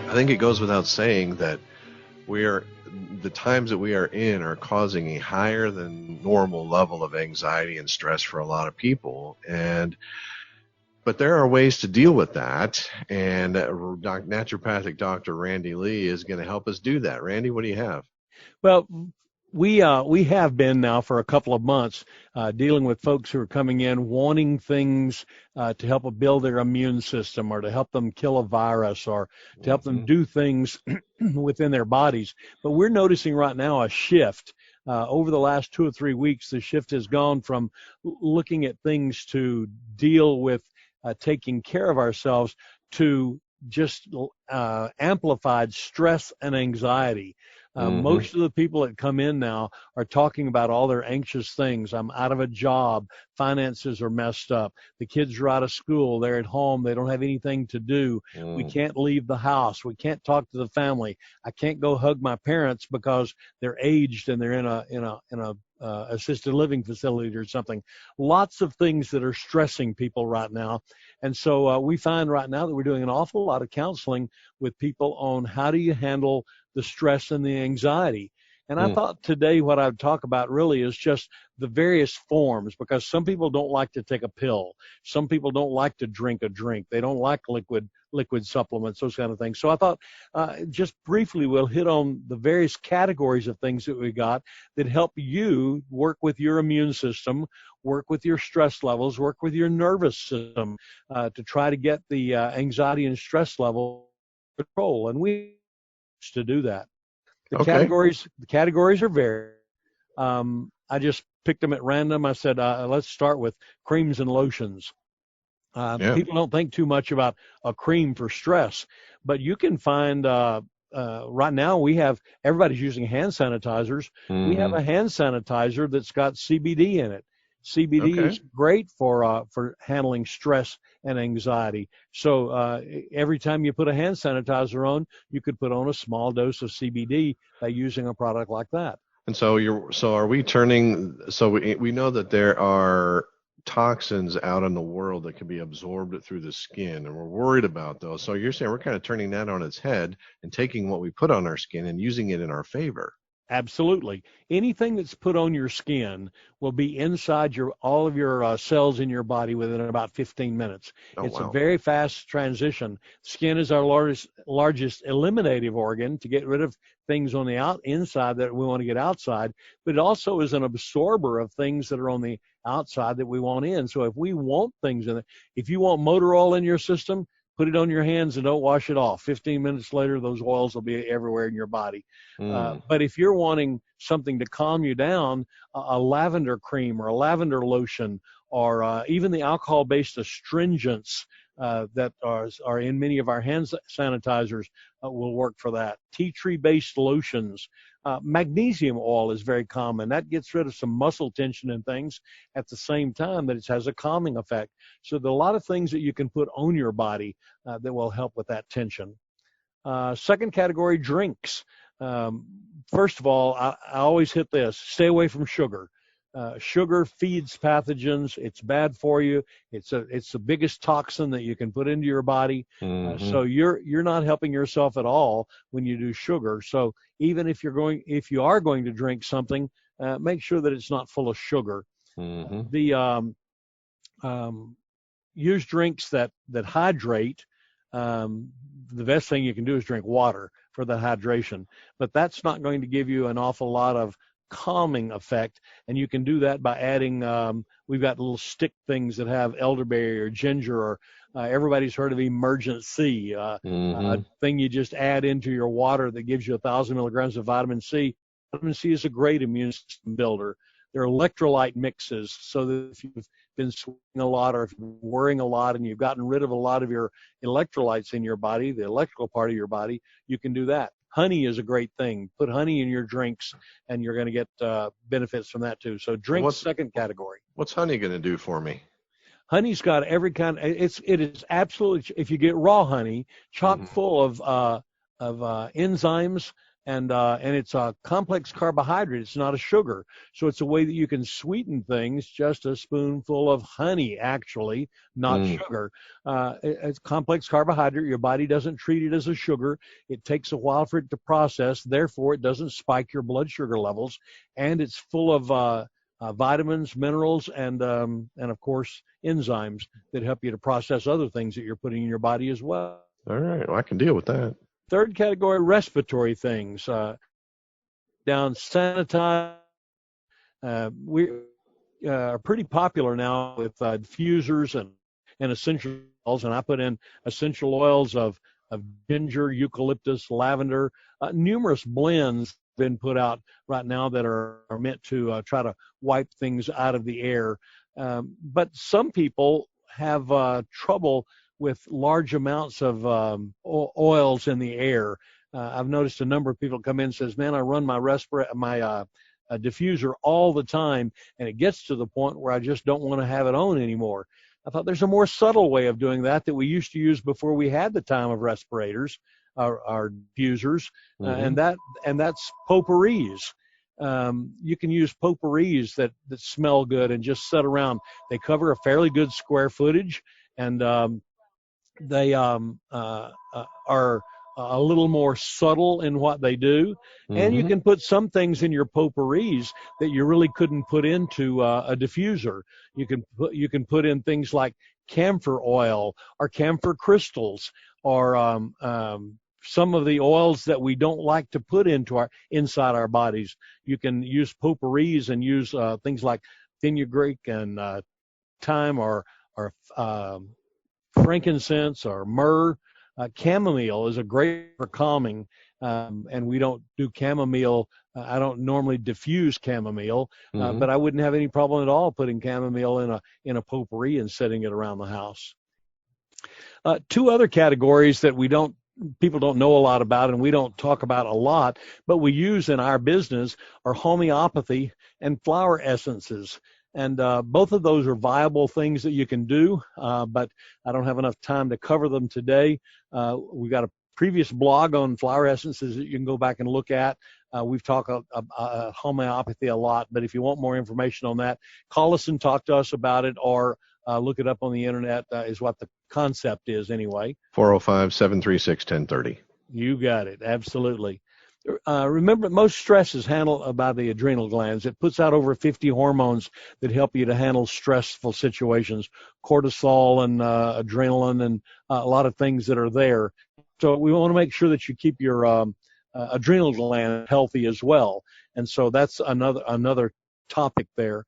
I think it goes without saying that we are the times that we are in are causing a higher than normal level of anxiety and stress for a lot of people. But there are ways to deal with that, and naturopathic Dr. Randy Lee is going to help us do that. Randy, what do you have? Well, we have been now for a couple of months dealing with folks who are coming in wanting things to help build their immune system, or to help them kill a virus, or to help them do things within their bodies. But we're noticing right now a shift. Over the last 2 or 3 weeks, the shift has gone from looking at things to deal with taking care of ourselves to just amplified stress and anxiety. Most of the people that come in now are talking about all their anxious things. I'm out of a job. Finances are messed up. The kids are out of school. They're at home. They don't have anything to do. We can't leave the house. We can't talk to the family. I can't go hug my parents because they're aged and they're in a assisted living facility or something. Lots of things that are stressing people right now. And so we find right now that we're doing an awful lot of counseling with people on how do you handle the stress and the anxiety. And I thought today what I'd talk about really is just the various forms, because some people don't like to take a pill. Some people don't like to drink a drink. They don't like liquid supplements, those kind of things. So I thought just briefly we'll hit on the various categories of things that we got that help you work with your immune system, work with your stress levels, work with your nervous system to try to get the anxiety and stress level under control. And we to do that. The categories are varied. I just picked them at random. I said, let's start with creams and lotions. People don't think too much about a cream for stress, but you can find right now everybody's using hand sanitizers. We have a hand sanitizer that's got CBD in it. CBD is great for handling stress and anxiety. So every time you put a hand sanitizer on, you could put on a small dose of CBD by using a product like that. And so are we turning? So we know that there are toxins out in the world that can be absorbed through the skin, and we're worried about those. So you're saying we're kind of turning that on its head and taking what we put on our skin and using it in our favor. Absolutely. Anything that's put on your skin will be inside all of your cells in your body within about 15 minutes. It's a very fast transition. Skin is our largest eliminative organ to get rid of things on the inside that we want to get outside, but it also is an absorber of things that are on the outside that we want in. So if we want things in it, if you want motor oil in your system, put it on your hands and don't wash it off. 15 minutes later, those oils will be everywhere in your body. But if you're wanting something to calm you down, a lavender cream or a lavender lotion, or even the alcohol-based astringents that are in many of our hand sanitizers will work for that. Tea tree-based lotions. Magnesium oil is very common. That gets rid of some muscle tension and things at the same time that it has a calming effect. So there are a lot of things that you can put on your body that will help with that tension. Second category, drinks. First of all, I always hit this. Stay away from sugar. Sugar feeds pathogens. It's bad for you. It's the biggest toxin that you can put into your body. So you're not helping yourself at all when you do sugar. So even if you are going to drink something, make sure that it's not full of sugar. Use drinks that hydrate. The best thing you can do is drink water for the hydration, but that's not going to give you an awful lot of calming effect. And you can do that by adding, we've got little stick things that have elderberry or ginger, or everybody's heard of Emergency, a thing you just add into your water that gives you 1,000 milligrams of vitamin C. Vitamin C is a great immune system builder. There are electrolyte mixes, so that if you've been sweating a lot, or if you're worrying a lot and you've gotten rid of a lot of your electrolytes in your body, the electrical part of your body, you can do that. Honey is a great thing. Put honey in your drinks, and you're going to get benefits from that too. So drinks, second category. What's honey going to do for me? Honey's got every kind. It is absolutely. If you get raw honey, chock full of enzymes and it's a complex carbohydrate. It's not a sugar. So it's a way that you can sweeten things. Just a spoonful of honey, actually, not sugar. It's complex carbohydrate. Your body doesn't treat it as a sugar. It takes a while for it to process. Therefore, it doesn't spike your blood sugar levels. And it's full of vitamins, minerals, and of course, enzymes that help you to process other things that you're putting in your body as well. All right. Well, I can deal with that. Third category, respiratory things. Down sanitize. We are pretty popular now with diffusers and essential oils, and I put in essential oils of ginger, eucalyptus, lavender. Numerous blends have been put out right now that are meant to try to wipe things out of the air. But some people have trouble with large amounts of oils in the air. I've noticed a number of people come in and says, man, I run my diffuser all the time, and it gets to the point where I just don't want to have it on anymore. I thought there's a more subtle way of doing that we used to use before we had the time of respirators, our diffusers, and that's potpourris. You can use potpourris that smell good and just sit around. They cover a fairly good square footage, and they are a little more subtle in what they do. And you can put some things in your potpourris that you really couldn't put into a diffuser. You can put in things like camphor oil or camphor crystals, or some of the oils that we don't like to put inside our bodies. You can use potpourris and use things like fenugreek and thyme or frankincense or myrrh. Chamomile is a great for calming, and we don't do chamomile. I don't normally diffuse chamomile, but I wouldn't have any problem at all putting chamomile in a potpourri and setting it around the house. Two other categories that people don't know a lot about, and we don't talk about a lot, but we use in our business, are homeopathy and flower essences. And both of those are viable things that you can do, but I don't have enough time to cover them today. We've got a previous blog on flower essences that you can go back and look at. We've talked about homeopathy a lot, but if you want more information on that, call us and talk to us about it, or look it up on the internet, is what the concept is anyway. 405-736-1030. You got it. Absolutely. Remember, most stress is handled by the adrenal glands. It puts out over 50 hormones that help you to handle stressful situations, cortisol and adrenaline, and a lot of things that are there. So we want to make sure that you keep your adrenal gland healthy as well. And so that's another topic there.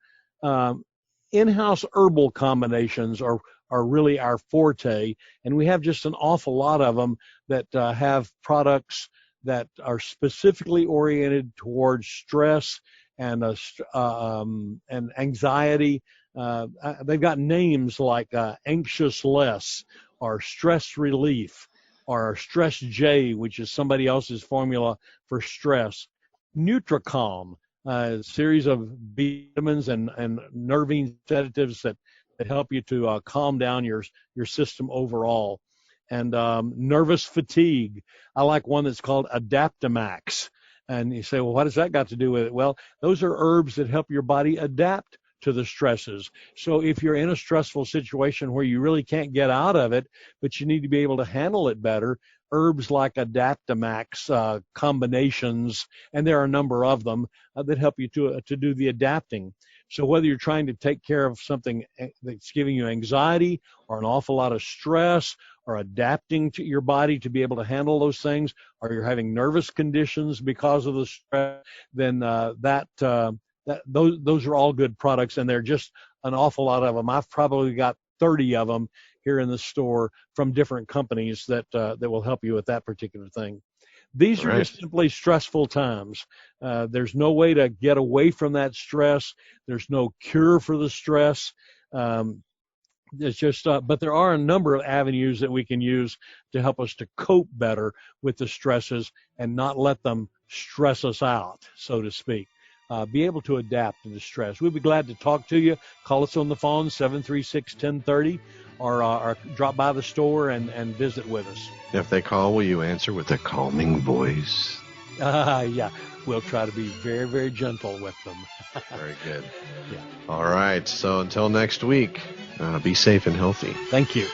In-house herbal combinations are really our forte, and we have just an awful lot of them that have products that are specifically oriented towards stress and anxiety. They've got names like Anxious Less, or Stress Relief, or Stress J, which is somebody else's formula for stress. NutriCalm, a series of vitamins and nervine sedatives that help you to calm down your system overall. And nervous fatigue. I like one that's called Adaptomax. And you say, well, what has that got to do with it? Well, those are herbs that help your body adapt to the stresses. So if you're in a stressful situation where you really can't get out of it, but you need to be able to handle it better, herbs like Adaptomax combinations, and there are a number of them that help you to do the adapting. So whether you're trying to take care of something that's giving you anxiety or an awful lot of stress, or adapting to your body to be able to handle those things, or you're having nervous conditions because of the stress, then those are all good products, and they're just an awful lot of them. I've probably got 30 of them here in the store from different companies that will help you with that particular thing. These are just simply stressful times. There's no way to get away from that stress. There's no cure for the stress. It's just, but there are a number of avenues that we can use to help us to cope better with the stresses and not let them stress us out, so to speak. Be able to adapt to the stress. We'd be glad to talk to you. Call us on the phone, 736-1030, or drop by the store and visit with us. If they call, will you answer with a calming voice? Yeah, we'll try to be very, very gentle with them. Very good. Yeah. All right. So until next week, be safe and healthy. Thank you.